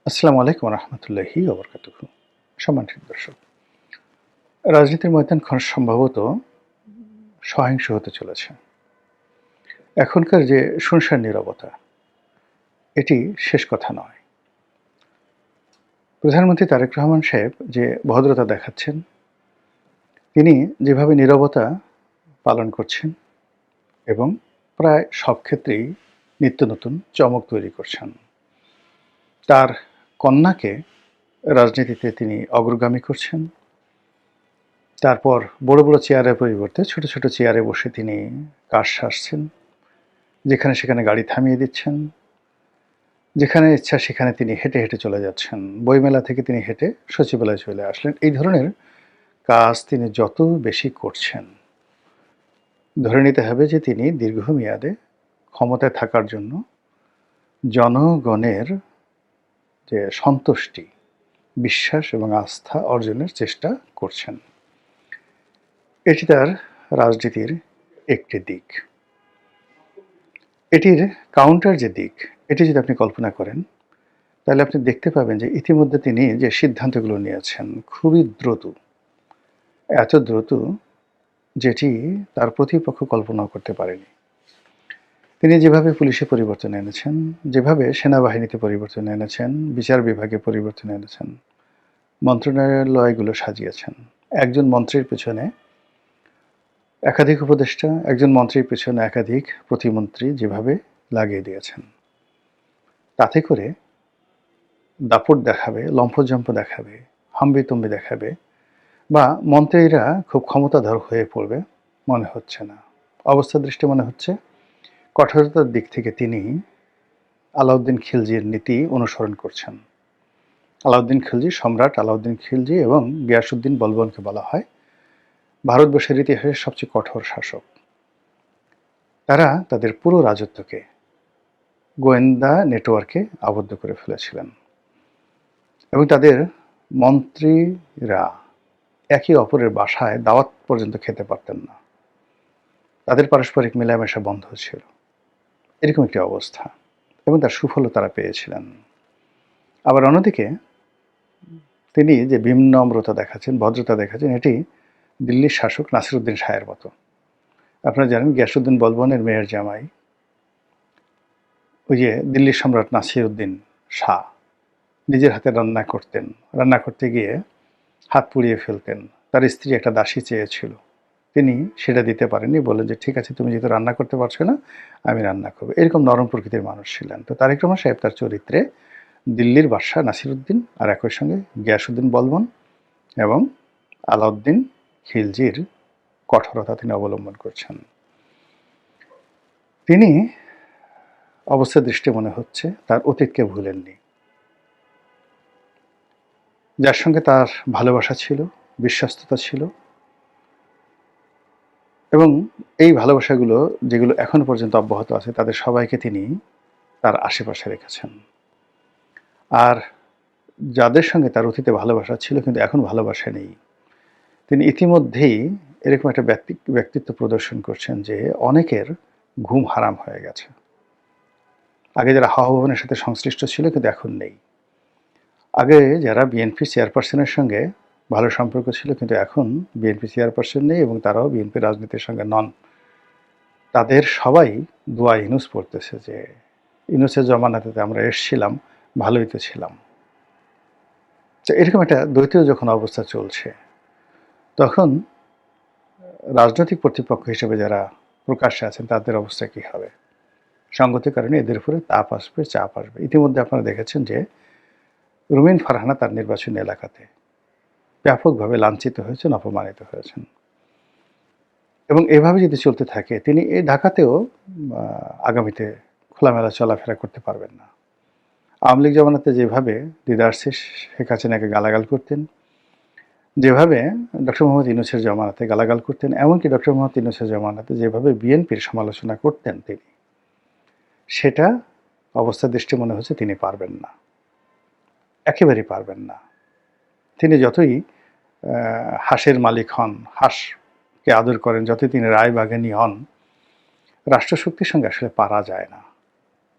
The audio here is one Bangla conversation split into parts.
আসসালামু আলাইকুম রহমতুল্লাহি ওবরকাতুহু। সম্মানিত দর্শক, রাজনীতির ময়দান সম্ভবত সহিংস হতে চলেছে। এখনকার যে শুনশান নীরবতা, এটি শেষ কথা নয়। প্রধানমন্ত্রী তারেক রহমান সাহেব যে ভদ্রতা দেখাচ্ছেন, তিনি যেভাবে নীরবতা পালন করছেন এবং প্রায় সব ক্ষেত্রেই নিত্য নতুন চমক তৈরি করছেন। তার কন্যাকে রাজনীতিতে তিনি অগ্রগামী করছেন। তারপর বড় বড় চেয়ারের পরিবর্তে ছোট ছোট চেয়ারে বসে তিনি কাজ সারছেন, যেখানে সেখানে গাড়ি থামিয়ে দিচ্ছেন, যেখানে ইচ্ছা সেখানে তিনি হেঁটে হেঁটে চলে যাচ্ছেন। বইমেলা থেকে তিনি হেঁটে সচিবালয়ে চলে আসলেন। এই ধরনের কাজ তিনি যত বেশি করছেন, ধরে নিতে হবে যে তিনি দীর্ঘমেয়াদে ক্ষমতায় থাকার জন্য জনগণের যে সন্তুষ্টি, বিশ্বাস এবং আস্থা অর্জনের চেষ্টা করছেন। এটি তার রাজনীতির একটি দিক। এটির কাউন্টার যে দিক, এটি যদি আপনি কল্পনা করেন, তাহলে আপনি দেখতে পাবেন যে ইতিমধ্যে তিনি যে সিদ্ধান্তগুলো নিয়েছেন খুবই দ্রুত, এত দ্রুত যেটি তার প্রতিপক্ষ কল্পনাও করতে পারেনি। তিনি যেভাবে পুলিশে পরিবর্তন এনেছেন, যেভাবে সেনাবাহিনীতে পরিবর্তন এনেছেন, বিচার বিভাগে পরিবর্তন এনেছেন, মন্ত্রণালয়গুলো সাজিয়েছেন, একজন মন্ত্রীর পেছনে একাধিক উপদেষ্টা, একজন মন্ত্রীর পেছনে একাধিক প্রতিমন্ত্রী যেভাবে লাগিয়ে দিয়েছেন, তাতে করে দাপট দেখাবে, লম্ফজম্প দেখাবে, হাম্বিতম্বি দেখাবে বা মন্ত্রীরা খুব ক্ষমতাধর হয়ে পড়বে মনে হচ্ছে না। অবস্থা দৃষ্টি মনে হচ্ছে কঠোরতার দিক থেকে তিনি আলাউদ্দিন খিলজির নীতি অনুসরণ করছেন। আলাউদ্দিন খিলজি, সম্রাট আলাউদ্দিন খিলজি এবং গিয়াসউদ্দিন বলবনকে বলা হয় ভারতবর্ষের ইতিহাসের সবচেয়ে কঠোর শাসক। তারা তাদের পুরো রাজত্বকে গোয়েন্দা নেটওয়ার্কে আবদ্ধ করে ফেলেছিলেন এবং তাদের মন্ত্রীরা একে অপরের বাসায় দাওয়াত পর্যন্ত খেতে পারতেন না। তাদের পারস্পরিক মেলামেশা বন্ধ ছিল। এরকম একটি অবস্থা এবং তার সুফলও তারা পেয়েছিলেন। আবার অন্যদিকে তিনি যে বিনম্রতা দেখাচ্ছেন, ভদ্রতা দেখাচ্ছেন, এটি দিল্লির শাসক নাসিরুদ্দিন শাহের মতো। আপনারা জানেন গিয়াসউদ্দিন বলবনের মেয়ের জামাই ওই যে দিল্লির সম্রাট নাসিরুদ্দিন শাহ নিজের হাতে রান্না করতেন। রান্না করতে গিয়ে হাত পুড়িয়ে ফেলতেন। তার স্ত্রী একটা দাসী চেয়েছিল, তিনি সেটা দিতে পারেননি। বললেন যে ঠিক আছে, তুমি যেহেতু রান্না করতে পারছো না, আমি রান্না করবো। এরকম নরম প্রকৃতির মানুষ ছিলেন। তো তারেক রহমান সাহেব তার চরিত্রে দিল্লির বাদশাহ নাসিরুদ্দিন আর একই সঙ্গে গিয়াসউদ্দিন বলবন এবং আলাউদ্দিন খিলজির কঠোরতা তিনি অবলম্বন করছেন। তিনি অবস্থা দৃষ্টি মনে হচ্ছে তার অতীতকে ভুলেননি। যার সঙ্গে তার ভালোবাসা ছিল, বিশ্বস্ততা ছিল এবং এই ভালোবাসাগুলো যেগুলো এখনো পর্যন্ত অব্যাহত আছে, তাদের সবাইকে তিনি তার আশেপাশে রেখেছেন। আর যাদের সঙ্গে তার অতীতে ভালোবাসা ছিল কিন্তু এখন ভালোবাসা নেই, তিনি ইতিমধ্যেই এরকম একটা ব্যক্তিত্ব প্রদর্শন করছেন যে অনেকের ঘুম হারাম হয়ে গেছে। আগে যারা হাওয়া ভবনের সাথে সংশ্লিষ্ট ছিল কিন্তু এখন নেই। আগে যারা বিএনপি চেয়ারপারসনের সঙ্গে ভালো সম্পর্ক ছিল কিন্তু এখন বিএনপি চেয়ারপারসন নেই এবং তারাও বিএনপি রাজনীতির সঙ্গে নন। তাদের সবাই দোয়া ইউনূস পড়তেছে যে ইউনূসের জমানাতে আমরা এসছিলাম, ভালোই তো ছিলাম। তো এরকম একটা দ্বৈত যখন অবস্থা চলছে, তখন রাজনৈতিক কর্তৃপক্ষ হিসেবে যারা প্রকাশ্যে আছেন তাদের অবস্থা কী হবে? সঙ্গতির কারণে এদের উপরে তাপ আসবে, চাপ আসবে। ইতিমধ্যে আপনারা দেখেছেন যে রুমিন ফারহানা তার নির্বাচনী এলাকাতে ব্যাপকভাবে লাঞ্ছিত হয়েছেন, অপমানিত হয়েছেন এবং এভাবে যদি চলতে থাকে তিনি এই ঢাকাতেও আগামীতে খোলামেলা চলাফেরা করতে পারবেন না। আওয়ামী লীগ জমানাতে যেভাবে দিদারসিস শেখ হাসিনাকে গালাগাল করতেন, যেভাবে ডক্টর মোহাম্মদ ইউনূসের জমানাতে গালাগাল করতেন, এমনকি ডক্টর মোহাম্মদ ইউনূসের জমানাতে যেভাবে বিএনপির সমালোচনা করতেন তিনি, সেটা অবস্থা দৃষ্টি মনে হচ্ছে তিনি পারবেন না, একেবারেই পারবেন না। তিনি যতই হাঁসের মালিক হন, হাঁসকে আদর করেন, যতই তিনি রায়বাগানী হন, রাষ্ট্রশক্তির সঙ্গে আসলে পারা যায় না।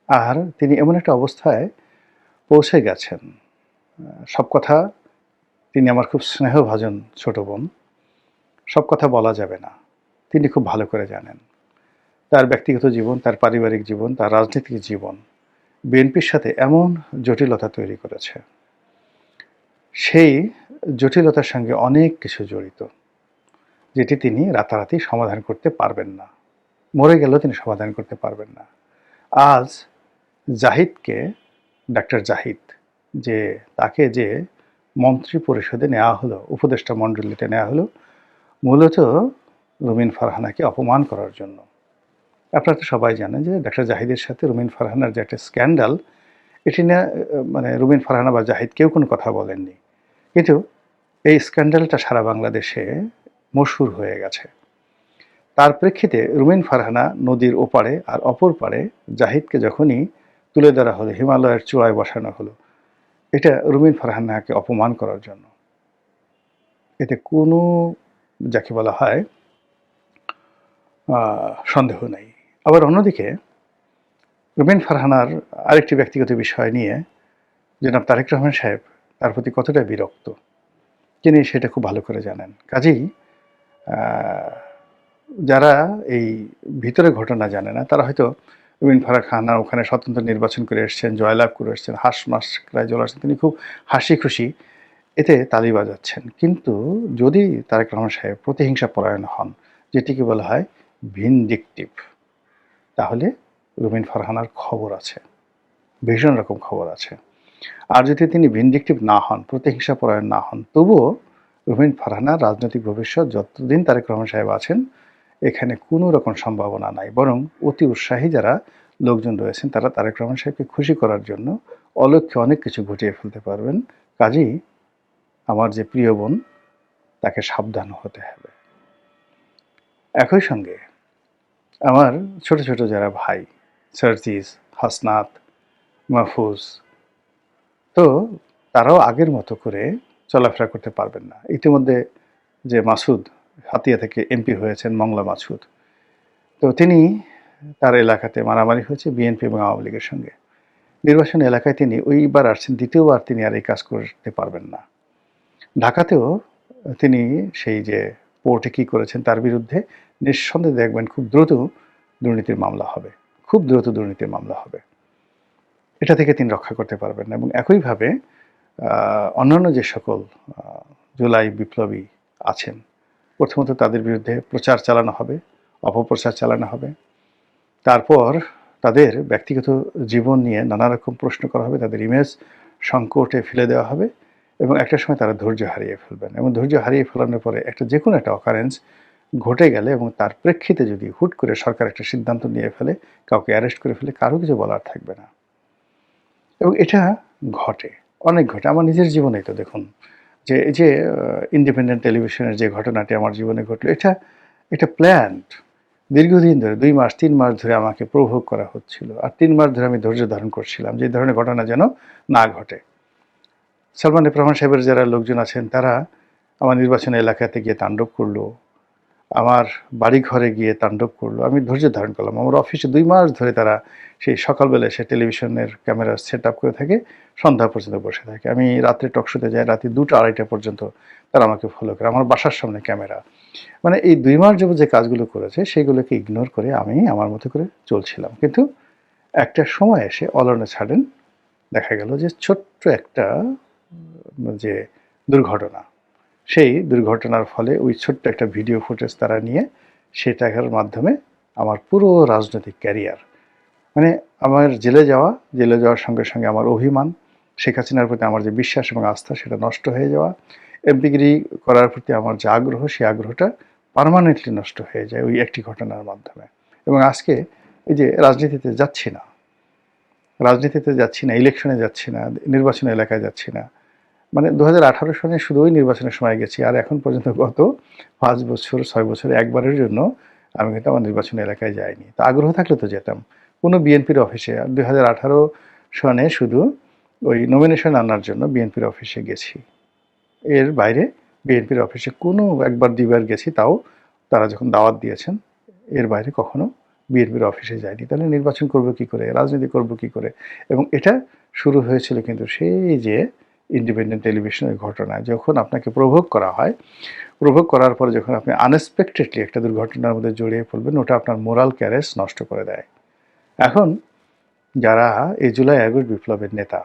আর তিনি এমন একটা অবস্থায় পৌঁছে গেছেন। সব কথা, তিনি আমার খুব স্নেহভাজন ছোট বোন। সব কথা বলা যাবে না। তিনি খুব ভালো করে জানেন। তার ব্যক্তিগত জীবন, তার পারিবারিক জীবন, তার রাজনৈতিক জীবন বিএনপির সাথে এমন জটিলতা তৈরি করেছে, সেই জটিলতার সঙ্গে অনেক কিছু জড়িত, যেটি তিনি রাতারাতি সমাধান করতে পারবেন না। মরে গেলেও তিনি সমাধান করতে পারবেন না। আজ জাহিদকে, ডাক্তার জাহিদ, যে তাকে যে মন্ত্রী পরিষদে নেওয়া হলো, উপদেষ্টা মণ্ডলীতে নেওয়া হলো, মূলত রুমিন ফারহানাকে অপমান করার জন্য। আপনারা তো সবাই জানেন যে ডাক্তার জাহিদের সাথে রুমিন ফারহানার যে একটা স্ক্যান্ডাল, এটি নিয়ে মানে রুমিন ফারহানা বা জাহিদ কেউ কোনো কথা বলেননি, কিন্তু এই স্ক্যান্ডালটা সারা বাংলাদেশে মশহুর হয়ে গেছে। তার প্রেক্ষিতে রুমিন ফারহানা নদীর ওপারে আর অপর পারে জাহিদকে যখনই তুলে ধরা হলো, হিমালয়ের চূড়ায় বসানো হলো, এটা রুমিন ফারহানাকে অপমান করার জন্য। এতে কোনো, যাকে বলা হয়, সন্দেহ নেই। আবার অন্যদিকে রুমিন ফারহানার আরেকটি ব্যক্তিগত বিষয় নিয়ে জনাব তারেক রহমান সাহেব তার প্রতি কতটা বিরক্ত, তিনি সেটা খুব ভালো করে জানেন। কাজেই যারা এই ভিতরে ঘটনা জানে না, তারা হয়তো রুমিন ফারহানা ওখানে স্বতন্ত্র নির্বাচন করে এসছেন, জয়লাভ করে এসছেন, হাঁস মাস প্রায় চলে আসছেন, তিনি খুব হাসি খুশি এতে তালি বাজাচ্ছেন। কিন্তু যদি তারেক রহমান সাহেব প্রতিহিংসা পরায়ণ হন, যেটিকে বলা হয় ভিনডিকটিভ, তাহলে রুমিন ফারহানার খবর আছে, ভীষণ রকম খবর আছে। আর যদি তিনি ভিনডিকটিভ না হন, প্রতিহিংসা পরায়ণ না হন, তবুও রুমিন ফারহানার রাজনৈতিক ভবিষ্যৎ যতদিন তারেক রহমান সাহেব আছেন এখানে কোনো রকম সম্ভাবনা নাই। বরং অতি উৎসাহী যারা লোকজন রয়েছেন, তারা তারেক রহমান সাহেবকে খুশি করার জন্য অলক্ষ্যে অনেক কিছু ঘটিয়ে ফেলতে পারবেন। কাজেই আমার যে প্রিয় বোন, তাকে সাবধান হতে হবে। একই সঙ্গে আমার ছোট ছোট যারা ভাই, সার্জিস, হাসনাত, মাহফুজ, তো তারাও আগের মতো করে চলাফেরা করতে পারবেন না। ইতিমধ্যে যে মাসুদ হাতিয়া থেকে এমপি হয়েছেন, মংলা মাসুদ, তো তিনি, তার এলাকাতে মারামারি হয়েছে বিএনপি এবং আওয়ামী লীগের সঙ্গে। নির্বাচন এলাকায় তিনি ওইবার আসছেন, দ্বিতীয়বার তিনি আর এই কাজ করতে পারবেন না। ঢাকাতেও তিনি সেই যে পোর্টে কী করেছেন তার বিরুদ্ধে নিঃসন্দেহে দেখবেন খুব দ্রুত দুর্নীতির মামলা হবে, খুব দ্রুত দুর্নীতির মামলা হবে। এটা থেকে তিনি রক্ষা করতে পারবেন না। এবং একইভাবে অন্যান্য যে সকল জুলাই বিপ্লবী আছেন, প্রথমত তাদের বিরুদ্ধে প্রচার চালানো হবে, অপপ্রচার চালানো হবে। তারপর তাদের ব্যক্তিগত জীবন নিয়ে নানা রকম প্রশ্ন করা হবে, তাদের ইমেজ সংকটে ফেলে দেওয়া হবে, এবং একটা সময় তারা ধৈর্য হারিয়ে ফেলবেন। এবং ধৈর্য হারিয়ে ফেলানোর পরে একটা যে কোনো একটা অকারেন্স ঘটে গেলে এবং তার প্রেক্ষিতে যদি হুট করে সরকার একটা সিদ্ধান্ত নিয়ে ফেলে, কাউকে অ্যারেস্ট করে ফেলে, কারো কিছু বলার থাকবে না। এবং এটা ঘটে, অনেক ঘটে। আমার নিজের জীবনেই তো দেখুন, যে এই যে ইন্ডিপেন্ডেন্ট টেলিভিশনের যে ঘটনাটি আমার জীবনে ঘটলো, এটা প্ল্যান্ড। দীর্ঘদিন ধরে 2 মাস 3 মাস ধরে আমাকে প্রভোগ করা হচ্ছিল, আর 3 মাস ধরে আমি ধৈর্য ধারণ করছিলাম যে এই ধরনের ঘটনা যেন না ঘটে। সালমান এফ রহমান সাহেবের যারা লোকজন আছেন, তারা আমার নির্বাচনী এলাকাতে গিয়ে তাণ্ডব করলো, আমার বাড়ি ঘরে গিয়ে তাণ্ডব করলো। আমি ধৈর্য ধারণ করলাম। আমার অফিসে 2 মাস ধরে তারা সেই সকালবেলা এসে টেলিভিশনের ক্যামেরা সেট আপ করে থাকে, সন্ধ্যা পর্যন্ত বসে থাকে। আমি রাত্রে টকশোতে যাই, রাতে 2টা 2:30টা পর্যন্ত তারা আমাকে ফলো করে। আমার বাসার সামনে ক্যামেরা। মানে এই 2 মাস যাবত যে কাজগুলো করেছে, সেগুলোকে ইগনোর করে আমি আমার মতো করে চলছিলাম। কিন্তু একটা সময় এসে অল অন এ সাডেন দেখা গেল যে ছোট্ট একটা যে দুর্ঘটনা, সেই দুর্ঘটনার ফলে ওই ছোট্ট একটা ভিডিও ফুটেজ তারা নিয়ে সেটার মাধ্যমে আমার পুরো রাজনৈতিক ক্যারিয়ার, মানে আমার জেলে যাওয়ার সঙ্গে সঙ্গে আমার অভিমান, শেখ হাসিনার প্রতি আমার যে বিশ্বাস এবং আস্থা, সেটা নষ্ট হয়ে যাওয়া, এমপিগিরি করার প্রতি আমার যে আগ্রহ, সেই আগ্রহটা পার্মানেন্টলি নষ্ট হয়ে যায় ওই একটি ঘটনার মাধ্যমে। এবং আজকে এই যে রাজনীতিতে যাচ্ছি না, ইলেকশনে যাচ্ছি না, নির্বাচনী এলাকায় যাচ্ছি না, মানে 2018 সনে শুধু ওই নির্বাচনের সময় গেছি, আর এখন পর্যন্ত গত 5 বছর 6 বছরে একবারের জন্য আমি কিন্তু আমার নির্বাচনী এলাকায় যাইনি। তা আগ্রহ থাকলে তো যেতাম কোনো বিএনপির অফিসে। আর 2018 সনে শুধু ওই নমিনেশন আনার জন্য বিএনপির অফিসে গেছি, এর বাইরে বিএনপির অফিসে কোনো একবার 2বার গেছি, তাও তারা যখন দাওয়াত দিয়েছেন, এর বাইরে কখনো বিএনপির অফিসে যায়নি, তাহলে নির্বাচন করব কি করে, রাজনীতি করব কি করে? এবং এটা শুরু হয়েছিল কিন্তু সেই যে ইন্ডিপেন্ডেন্ট টেলিভিশনের ঘটনায়, যখন আপনাকে প্রভোগ করা হয়, প্রভোগ করার পরে যখন আপনি আনএক্সপেক্টেডলি একটা দুর্ঘটনার মধ্যে জড়িয়ে পড়বেন, ওটা আপনার মোরাল ক্যারেজ নষ্ট করে দেয়। এখন যারা এই জুলাই আগস্ট বিপ্লবের নেতা,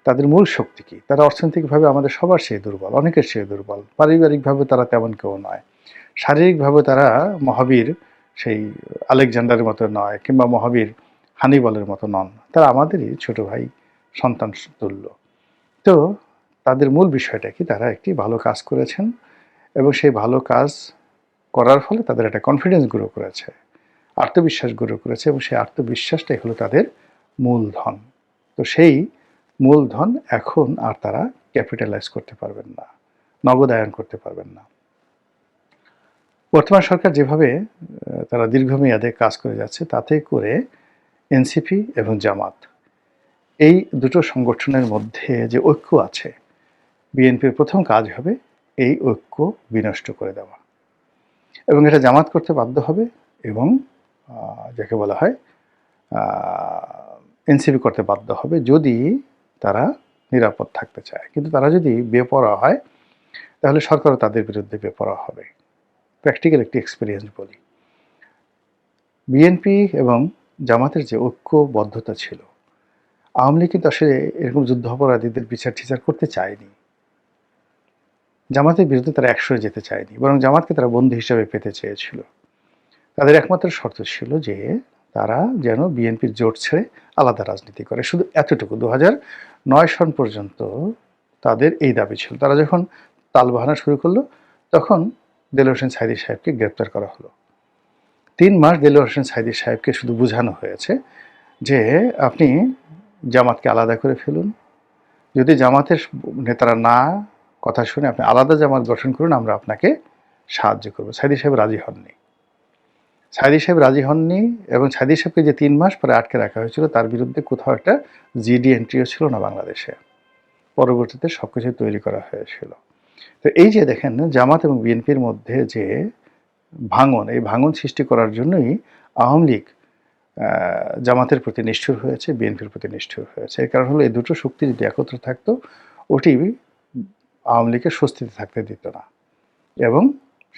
তাদের মূল শক্তি কি? তারা অর্থনৈতিকভাবে আমাদের সবার চেয়ে দুর্বল, অনেকের চেয়ে দুর্বল। পারিবারিকভাবে তারা তেমন কেউ নয়। শারীরিকভাবে তারা মহাবীর সেই আলেকজান্ডারের মতো নয়, কিংবা মহাবীর হানিবলের মতো নন। তারা আমাদেরই ছোট ভাই, সন্তান তুল্য। তো তাদের মূল বিষয়টা কি? তারা একটি ভালো কাজ করেছেন এবং সেই ভালো কাজ করার ফলে তাদের একটা কনফিডেন্স গ্রো করেছে, আত্মবিশ্বাস গ্রো করেছে, এবং সেই আত্মবিশ্বাসটাই হলো তাদের মূলধন। তো সেই মূলধন এখন আর তারা ক্যাপিটালাইজ করতে পারবেন না, নগদায়ন করতে পারবেন না। বর্তমান সরকার যেভাবে তারা দীর্ঘমেয়াদে কাজ করে যাচ্ছে, তাতে করে এনসিপি এবং জামাত, এই দুটো সংগঠনের মধ্যে যে ঐক্য আছে, বিএনপির প্রথম কাজ হবে এই ঐক্য বিনষ্ট করে দেওয়া, এবং এটা জামাত করতে বাধ্য হবে, এবং যাকে বলা হয় এনসিপি করতে বাধ্য হবে, যদি তারা নিরাপদ থাকতে চায়। কিন্তু তারা যদি বেপরোয়া হয়, তাহলে সরকারও তাদের বিরুদ্ধে বেপরোয়া হবে। প্র্যাকটিক্যাল একটি এক্সপিরিয়েন্স বলি, বিএনপি এবং জামাতের যে ঐক্যবদ্ধতা ছিল, আওয়ামী লীগ কিন্তু আসলে এরকম যুদ্ধাপরাধীদের বিচার টিচার করতে চায়নি। জামাতের বিরুদ্ধে তারা 100 যেতে চায়নি, বরং জামাতকে তারা বন্দী হিসাবে পেতে চেয়েছিল। তাদের একমাত্র শর্ত ছিল যে তারা যেন বিএনপির জোট ছেড়ে আলাদা রাজনীতি করে, শুধু এতটুকু। 2009 সন পর্যন্ত তাদের এই দাবি ছিল। তারা যখন তালবাহানা শুরু করলো, তখন দেলোয়ার হোসেন সাঈদী সাহেবকে গ্রেপ্তার করা হলো। 3 মাস দেলোয়ার হোসেন সাঈদী সাহেবকে শুধু বোঝানো হয়েছে যে আপনি জামাতকে আলাদা করে ফেলুন, যদি জামাতের নেতারা না কথা শুনে আপনি আলাদা জামাত গঠন করুন, আমরা আপনাকে সাহায্য করবো। সাঈদী সাহেব রাজি হননি। সাঈদী সাহেব রাজি হননি, এবং সাঈদী সাহেবকে যে 3 মাস পরে আটকে রাখা হয়েছিল, তার বিরুদ্ধে কোথাও একটা জিডি এন্ট্রিও ছিল না বাংলাদেশে। পরবর্তীতে সবকিছু তৈরি করা হয়েছিল। তো এই যে দেখেন, জামাত এবং বিএনপির মধ্যে যে ভাঙন, এই ভাঙন সৃষ্টি করার জন্যই আওয়ামী লীগ জামাতের প্রতি নিষ্ঠুর হয়েছে, বিএনপির প্রতি নিষ্ঠুর হয়েছে। এর কারণ হলো, এই দুটো শক্তি যদি একত্র থাকতো, ওটি আওয়ামী লীগের স্বস্তিতে থাকতে দিত না, এবং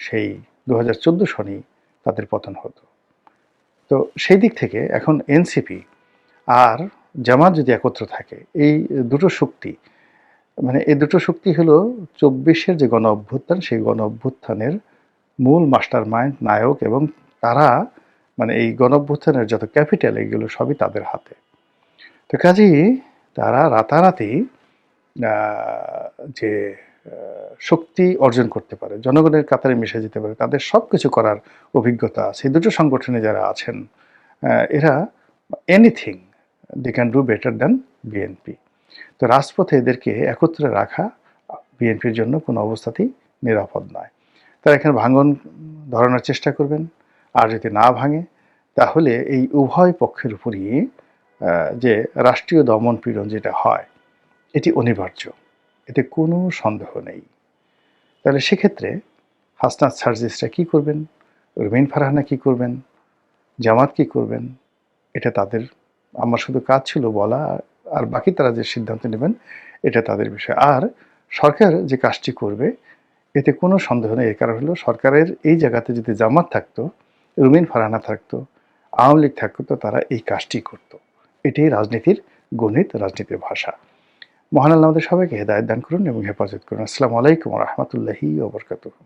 সেই 2014 সনেই তাদের পতন হতো। তো সেই দিক থেকে এখন এনসিপি আর জামাত যদি একত্র থাকে, এই দুটো শক্তি, মানে এই দুটো শক্তি হলো 24-এর যে গণ অভ্যুত্থান, সেই গণ অভ্যুত্থানের মূল মাস্টার মাইন্ড, নায়ক, এবং তারা মানে এই গণ অভ্যুত্থানের যত ক্যাপিটাল, এগুলো সবই তাদের হাতে। তো কাজেই তারা রাতারাতি যে শক্তি অর্জন করতে পারে, জনগণের কাতারে মিশে যেতে পারে, তাদের সব কিছু করার অভিজ্ঞতা আছে। এই দুটো সংগঠনে যারা আছেন, এরা anything they can do better than BNP. তো রাজপথে এদেরকে একত্রে রাখা বিএনপির জন্য কোনো অবস্থাতেই নিরাপদ নয়। তারা এখানে ভাঙন ধরানোর চেষ্টা করবেন, আর যদি না ভাঙে, তাহলে এই উভয় পক্ষের উপরই যে রাষ্ট্রীয় দমন পীড়ন যেটা হয়, এটি অনিবার্য, এতে কোনো সন্দেহ নেই। তাহলে সেক্ষেত্রে হাসনাত সার্জিসরা কী করবেন, রুমিন ফারহানা কী করবেন, জামাত কী করবেন, এটা তাদের, আমার শুধু কাজ ছিল বলা, আর বাকি তারা যে সিদ্ধান্ত নেবেন এটা তাদের বিষয়। আর সরকার যে কাজটি করবে, এতে কোনো সন্দেহ নেই। এর কারণ হলো, সরকারের এই জায়গাতে যদি জামাত থাকতো, রুমিন ফারহানা থাকতো, আওয়ামী লীগ থাকতো, তো তারা এই কাজটি করত। এটাই রাজনীতির গণিত, রাজনীতির ভাষা। মহান আল্লাহ আমাদের সবাইকে হেদায়েত দান করুন এবং হেফাজত করুন। আসসালামু আলাইকুম ওয়া রাহমাতুল্লাহি ওয়া বারাকাতুহু।